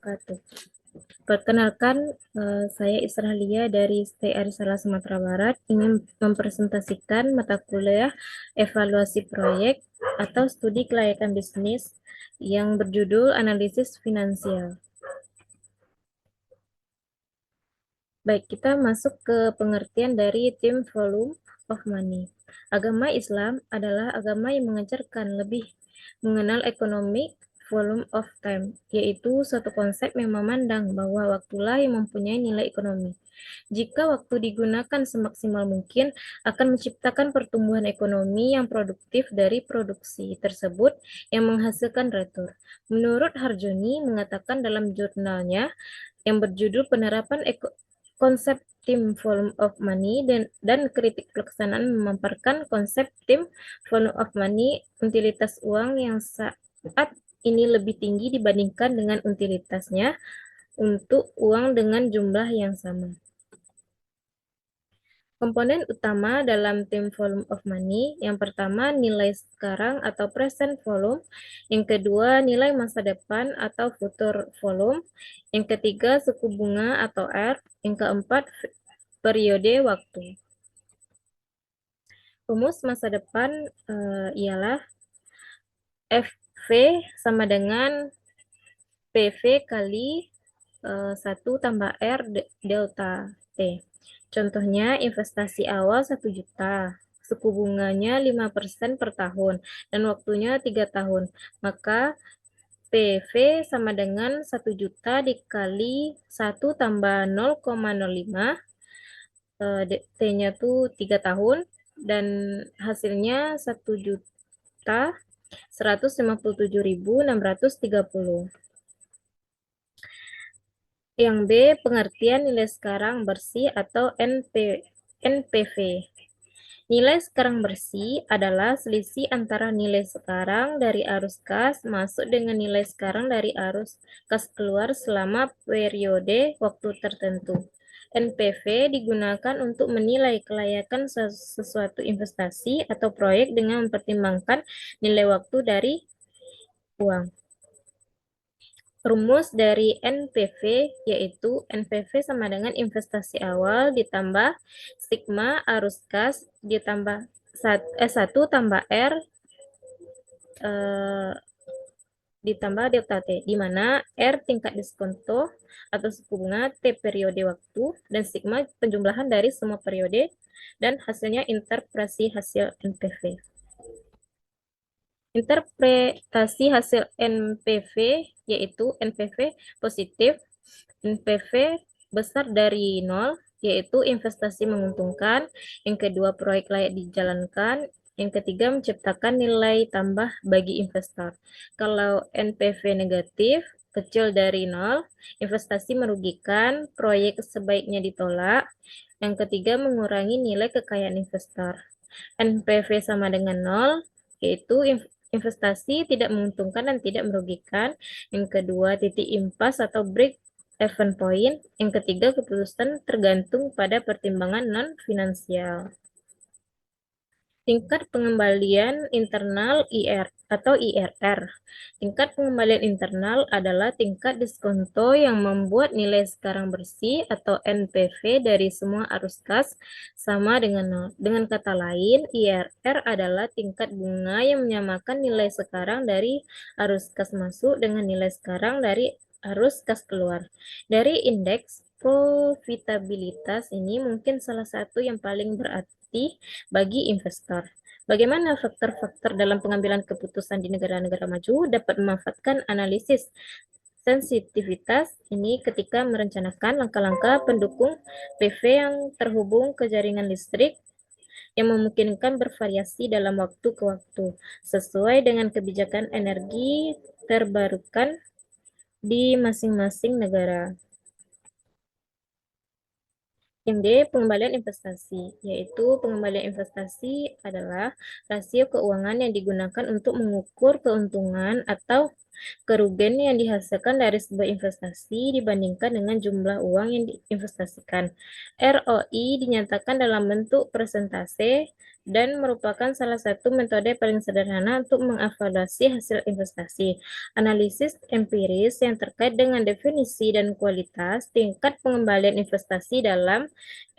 wabarakatuh. Perkenalkan, saya Isralia dari STI Arisala Sumatera Barat ingin mempresentasikan mata kuliah evaluasi proyek atau studi kelayakan bisnis yang berjudul Analisis Finansial. Baik, kita masuk ke pengertian dari tim volume of money. Agama Islam adalah agama yang mengajarkan lebih mengenal ekonomi volume of time, yaitu suatu konsep yang memandang bahwa waktulah yang mempunyai nilai ekonomi. Jika waktu digunakan semaksimal mungkin, akan menciptakan pertumbuhan ekonomi yang produktif dari produksi tersebut yang menghasilkan retur. Menurut Harjoni mengatakan dalam jurnalnya yang berjudul Penerapan Konsep Tim Volume of Money dan Kritik Pelaksanaan memaparkan konsep tim volume of money utilitas uang yang saat ini lebih tinggi dibandingkan dengan utilitasnya untuk uang dengan jumlah yang sama. Komponen utama dalam tim volume of money, yang pertama nilai sekarang atau present volume, yang kedua nilai masa depan atau future volume, yang ketiga suku bunga atau R, yang keempat periode waktu. Rumus masa depan ialah FV sama dengan PV kali 1 tambah R delta T. Contohnya investasi awal 1 juta, suku bunganya 5% per tahun, dan waktunya 3 tahun. Maka PV sama dengan 1 juta dikali 1 tambah 0,05, T-nya tuh 3 tahun, dan hasilnya 1.157.630. Yang B, pengertian nilai sekarang bersih atau NPV. Nilai sekarang bersih adalah selisih antara nilai sekarang dari arus kas masuk dengan nilai sekarang dari arus kas keluar selama periode waktu tertentu. NPV digunakan untuk menilai kelayakan sesuatu investasi atau proyek dengan mempertimbangkan nilai waktu dari uang. Rumus dari NPV yaitu NPV sama dengan investasi awal ditambah sigma arus kas ditambah 1 tambah R ditambah delta T, di mana R tingkat diskonto atau suku bunga, T periode waktu, dan sigma penjumlahan dari semua periode, dan hasilnya interpretasi hasil NPV. Interpretasi hasil NPV yaitu NPV positif, NPV besar dari 0, yaitu investasi menguntungkan, yang kedua proyek layak dijalankan, yang ketiga menciptakan nilai tambah bagi investor. Kalau NPV negatif, kecil dari 0, investasi merugikan, proyek sebaiknya ditolak, yang ketiga mengurangi nilai kekayaan investor. NPV sama dengan 0, yaitu investasi tidak menguntungkan dan tidak merugikan. Yang kedua, titik impas atau break even point. Yang ketiga, keputusan tergantung pada pertimbangan non-finansial. Tingkat pengembalian internal IR atau IRR. Tingkat pengembalian internal adalah tingkat diskonto yang membuat nilai sekarang bersih atau NPV dari semua arus kas sama dengan 0. Dengan kata lain, IRR adalah tingkat bunga yang menyamakan nilai sekarang dari arus kas masuk dengan nilai sekarang dari arus kas keluar. Dari indeks profitabilitas ini mungkin salah satu yang paling berarti bagi investor. Bagaimana faktor-faktor dalam pengambilan keputusan di negara-negara maju dapat memanfaatkan analisis sensitivitas ini ketika merencanakan langkah-langkah pendukung PV yang terhubung ke jaringan listrik yang memungkinkan bervariasi dalam waktu ke waktu sesuai dengan kebijakan energi terbarukan di masing-masing negara. Yang D, pengembalian investasi, yaitu pengembalian investasi adalah rasio keuangan yang digunakan untuk mengukur keuntungan atau kerugian yang dihasilkan dari sebuah investasi dibandingkan dengan jumlah uang yang diinvestasikan. ROI dinyatakan dalam bentuk persentase dan merupakan salah satu metode paling sederhana untuk mengevaluasi hasil investasi. Analisis empiris yang terkait dengan definisi dan kualitas tingkat pengembalian investasi dalam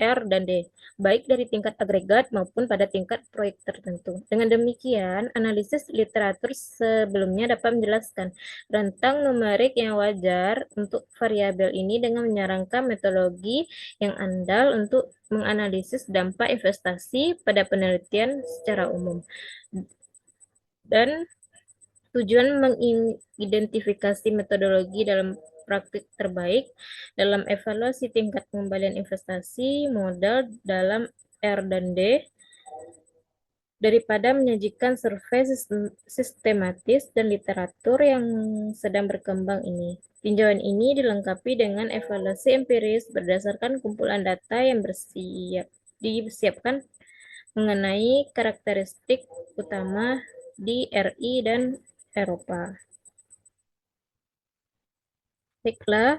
R dan D, baik dari tingkat agregat maupun pada tingkat proyek tertentu. Dengan demikian, analisis literatur sebelumnya dapat menjelaskan rentang numerik yang wajar untuk variabel ini dengan menyarankan metodologi yang andal untuk menganalisis dampak investasi pada penelitian secara umum. Dan tujuan mengidentifikasi metodologi dalam praktik terbaik dalam evaluasi tingkat pengembalian investasi modal dalam R dan D daripada menyajikan survei sistematis dan literatur yang sedang berkembang ini. Tinjauan ini dilengkapi dengan evaluasi empiris berdasarkan kumpulan data yang disiapkan mengenai karakteristik utama di RI dan Eropa. Baiklah,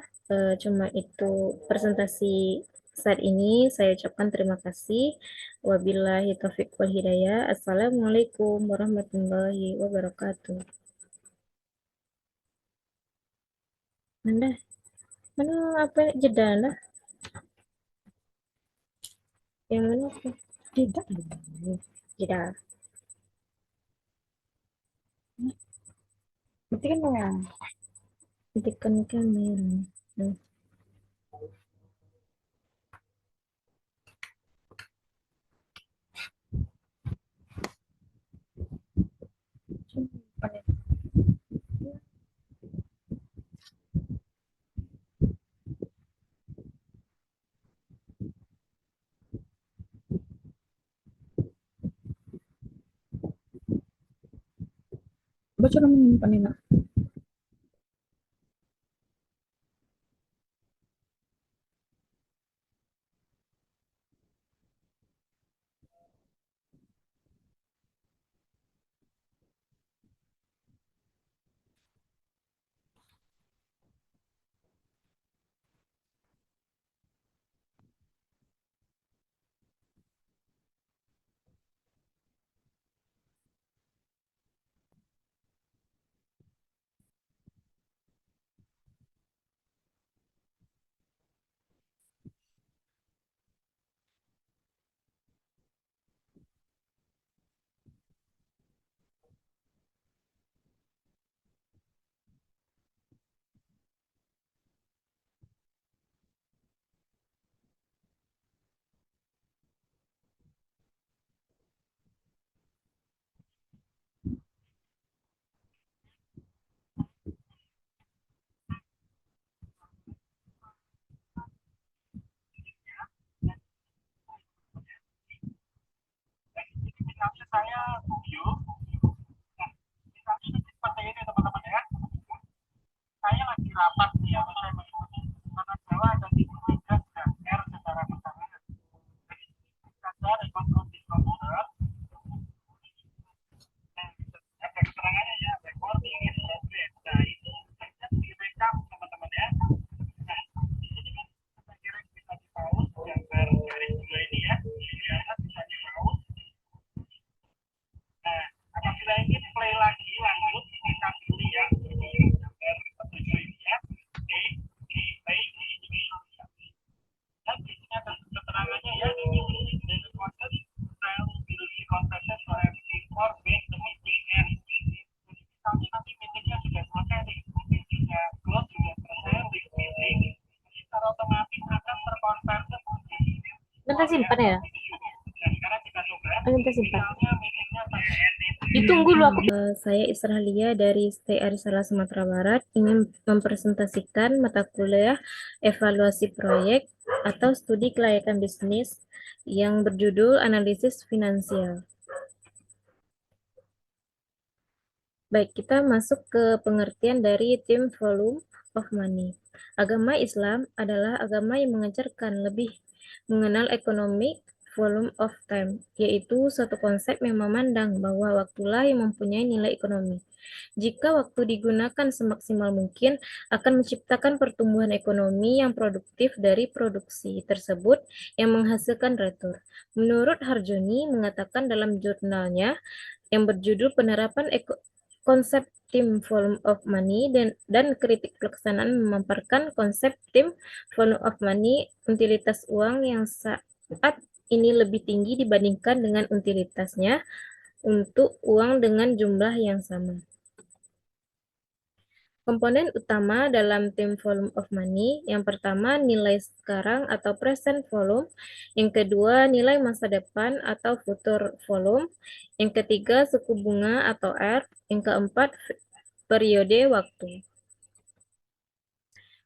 cuma itu presentasi saat ini. Saya ucapkan terima kasih. Wabillahi taufiq wal hidayah. Assalamualaikum warahmatullahi wabarakatuh. Mana? Mana apa jeda lah? Yang mana? Jeda. Jeda. Berarti kan ya. Hentikan kamera. Hmm. Baca dong menyimpan ini. Saya video, misalnya seperti ini teman-teman ya. Saya lagi rapat nih, atau saya mengikuti tata Jawa dan tiga dan R secara bersamaan. Jadi ada rekonstruksi komputer, efek keterangannya ya, recording in progress. Nah itu saya direkam teman-teman ya. Nah di sini kan saya kira bisa di pause gambar garis dua ini ya, dilihat bisa di pause. Nah, apabila ingin play lagi lanjut kita pilih ya gambar ketujuh ini ya di play di dan di sini ada keterangannya ya dari content style industri contentnya soal for base dengan PR. Jadi misalnya nanti meetingnya sudah selesai nih, mungkin sudah close sudah selesai di meeting, secara otomatis akan terkonversi Nanti simpan ya? dan sekarang kita coba Nanti simpan. misalnya meetingnya pakai edit. Ditunggu dulu aku. Saya Israelia dari Stay Arisala Sumatera Barat ingin mempresentasikan mata kuliah evaluasi proyek atau studi kelayakan bisnis yang berjudul Analisis Finansial. Baik, kita masuk ke pengertian dari tim volume of money. Agama Islam adalah agama yang mengajarkan lebih mengenal ekonomi, volume of time, yaitu suatu konsep yang memandang bahwa waktulah yang mempunyai nilai ekonomi. Jika waktu digunakan semaksimal mungkin, akan menciptakan pertumbuhan ekonomi yang produktif dari produksi tersebut yang menghasilkan retur. Menurut Harjoni mengatakan dalam jurnalnya yang berjudul Penerapan Konsep Tim Volume of Money dan Kritik Pelaksanaan memaparkan konsep tim volume of money, utilitas uang yang saat ini lebih tinggi dibandingkan dengan utilitasnya untuk uang dengan jumlah yang sama. Komponen utama dalam tim volume of money, yang pertama nilai sekarang atau present volume, yang kedua nilai masa depan atau future volume, yang ketiga suku bunga atau R, yang keempat periode waktu.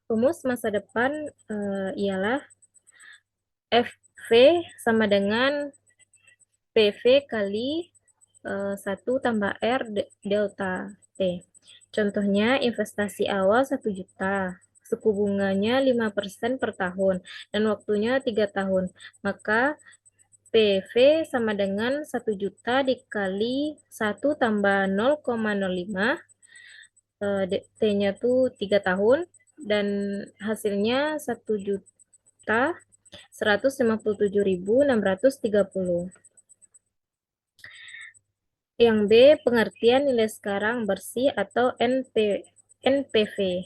Rumus masa depan ialah FV sama dengan PV kali 1 tambah R delta T. Contohnya investasi awal 1 juta, suku bunganya 5% per tahun, dan waktunya 3 tahun. Maka PV sama dengan 1 juta dikali 1 tambah 0,05, T-nya tuh 3 tahun, dan hasilnya 1.157.630. Yang B, pengertian nilai sekarang bersih atau NPV.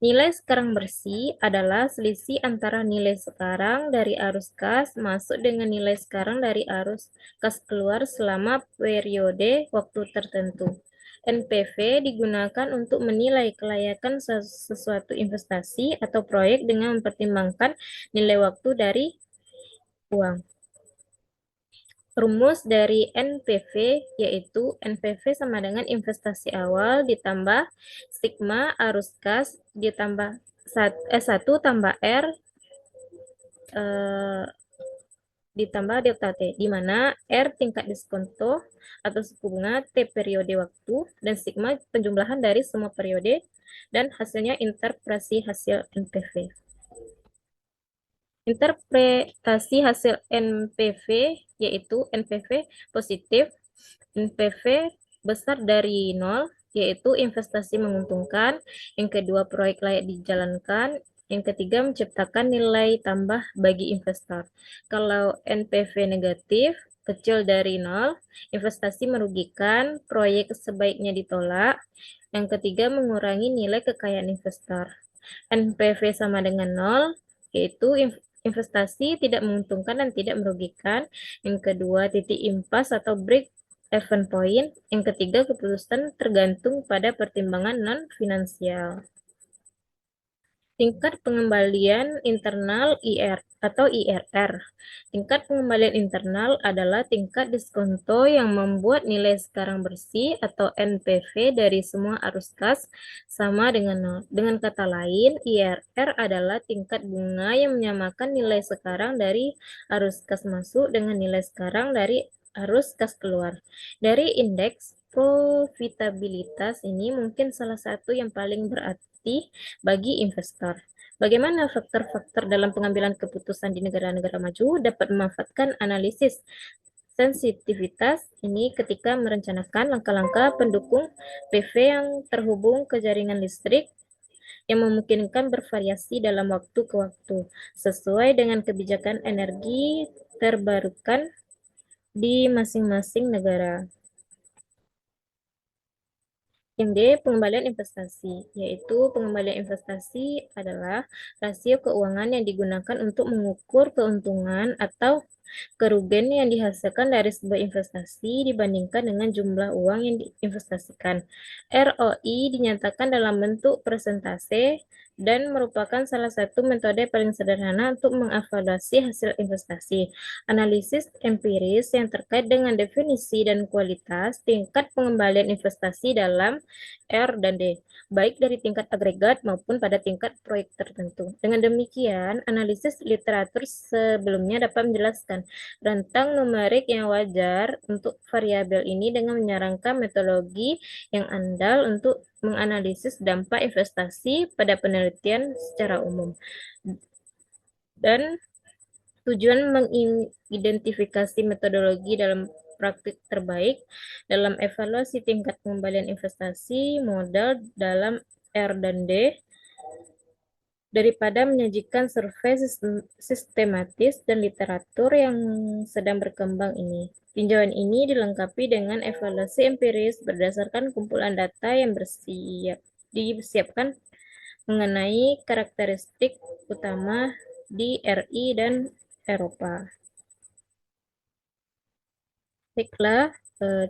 Nilai sekarang bersih adalah selisih antara nilai sekarang dari arus kas masuk dengan nilai sekarang dari arus kas keluar selama periode waktu tertentu. NPV digunakan untuk menilai kelayakan sesuatu investasi atau proyek dengan mempertimbangkan nilai waktu dari uang. Rumus dari NPV yaitu NPV sama dengan investasi awal ditambah sigma arus kas ditambah 1 tambah R ditambah delta T, di mana R tingkat diskonto atau suku bunga, T periode waktu, dan sigma penjumlahan dari semua periode, dan hasilnya interpretasi hasil NPV. Interpretasi hasil NPV yaitu NPV positif, NPV besar dari 0, yaitu investasi menguntungkan, yang kedua proyek layak dijalankan, yang ketiga menciptakan nilai tambah bagi investor. Kalau NPV negatif, kecil dari 0, investasi merugikan, proyek sebaiknya ditolak, yang ketiga mengurangi nilai kekayaan investor. NPV sama dengan 0, yaitu investasi tidak menguntungkan dan tidak merugikan. Yang kedua, titik impas atau break even point. Yang ketiga, keputusan tergantung pada pertimbangan non-finansial. Tingkat pengembalian internal IR atau IRR. Tingkat pengembalian internal adalah tingkat diskonto yang membuat nilai sekarang bersih atau NPV dari semua arus kas sama dengan 0. Dengan kata lain, IRR adalah tingkat bunga yang menyamakan nilai sekarang dari arus kas masuk dengan nilai sekarang dari arus kas keluar. Dari indeks profitabilitas ini mungkin salah satu yang paling berarti bagi investor. Bagaimana faktor-faktor dalam pengambilan keputusan di negara-negara maju dapat memanfaatkan analisis sensitivitas ini ketika merencanakan langkah-langkah pendukung PV yang terhubung ke jaringan listrik yang memungkinkan bervariasi dalam waktu ke waktu sesuai dengan kebijakan energi terbarukan di masing-masing negara. Yang D, pengembalian investasi, yaitu pengembalian investasi adalah rasio keuangan yang digunakan untuk mengukur keuntungan atau kerugian yang dihasilkan dari sebuah investasi dibandingkan dengan jumlah uang yang diinvestasikan. ROI dinyatakan dalam bentuk persentase dan merupakan salah satu metode paling sederhana untuk mengevaluasi hasil investasi. Analisis empiris yang terkait dengan definisi dan kualitas tingkat pengembalian investasi dalam R dan D, baik dari tingkat agregat maupun pada tingkat proyek tertentu. Dengan demikian, analisis literatur sebelumnya dapat menjelaskan rentang numerik yang wajar untuk variabel ini dengan menyarankan metodologi yang andal untuk menganalisis dampak investasi pada penelitian secara umum. Dan Tujuan mengidentifikasi metodologi dalam praktik terbaik dalam evaluasi tingkat pengembalian investasi modal dalam R dan D daripada menyajikan survei sistematis dan literatur yang sedang berkembang ini. Tinjauan ini dilengkapi dengan evaluasi empiris berdasarkan kumpulan data yang disiapkan mengenai karakteristik utama di RI dan Eropa. Baiklah,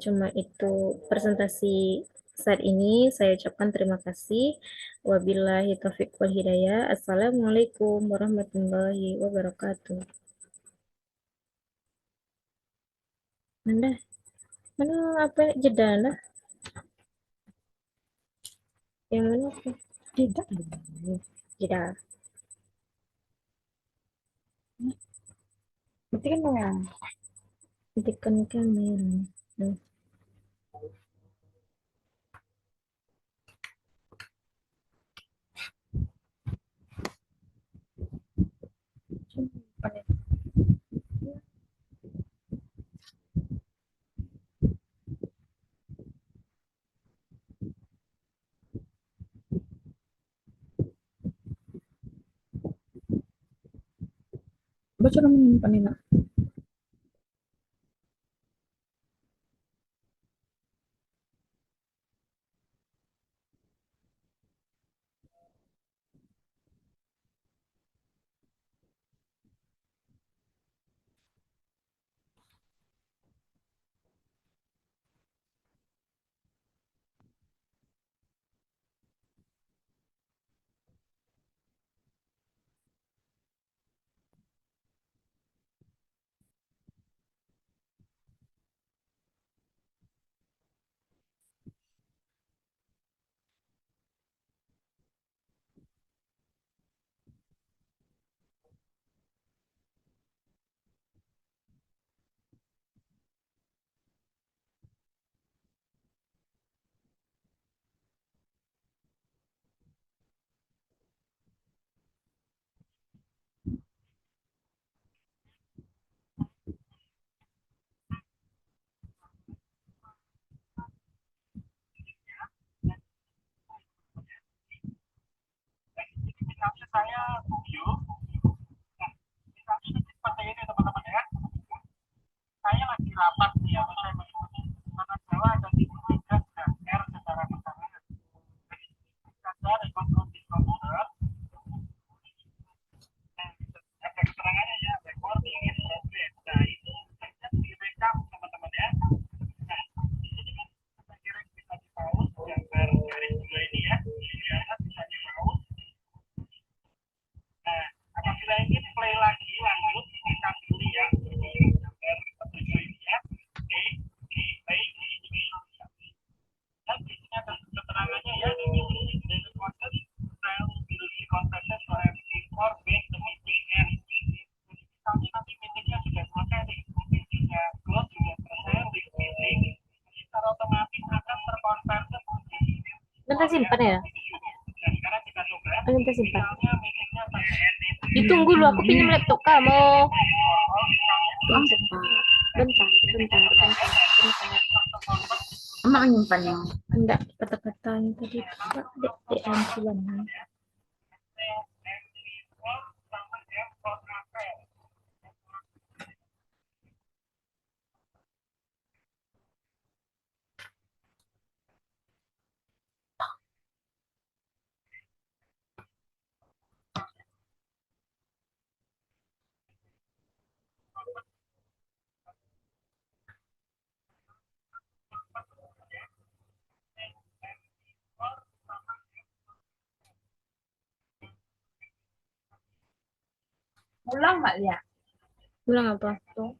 cuma itu presentasi saat ini. Saya ucapkan terima kasih. Wabillahi taufiq wal hidayah. Assalamualaikum warahmatullahi wabarakatuh. Mana? Mana apa jeda anda? Yang mana? Jeda. Jeda. Matikan ya. Matikan kamera. Hmm. Baca naman yung panina. Misalnya saya review, nah, misalnya seperti ini teman-teman ya. Saya lagi rapat nih ya, saya mengikuti mana Jawa dan tiga dan R secara bersamaan. Jadi ada rekonstruksi komputer, ada keterangannya ya, recording in progress. Nah itu bisa direkam teman-teman ya. Nah di sini kan kita kira bisa di pause gambar garis dua ini ya, biasa bisa di pause. Nah, apabila ingin play lagi lanjut kita pilih ya gambar petunjuk ini ya di play di dan di sini ada keterangannya ya dari konten style industri kontennya suara before base the meeting end. Misalnya nanti meetingnya sudah selesai nih, meetingnya close sudah selesai di meeting, secara otomatis akan terkonversi Nanti simpan ya? dan sekarang kita coba Nanti simpan. misalnya meetingnya sampai edit Ditunggu dulu, aku pinjam laptop kamu. Bentar, Bentar, bentar, bentar, bentar. emak menyimpannya. Enggak, kata-katanya tadi Pak Dek Ancuan. Pulang nggak ya? Bilang apa? Tuh.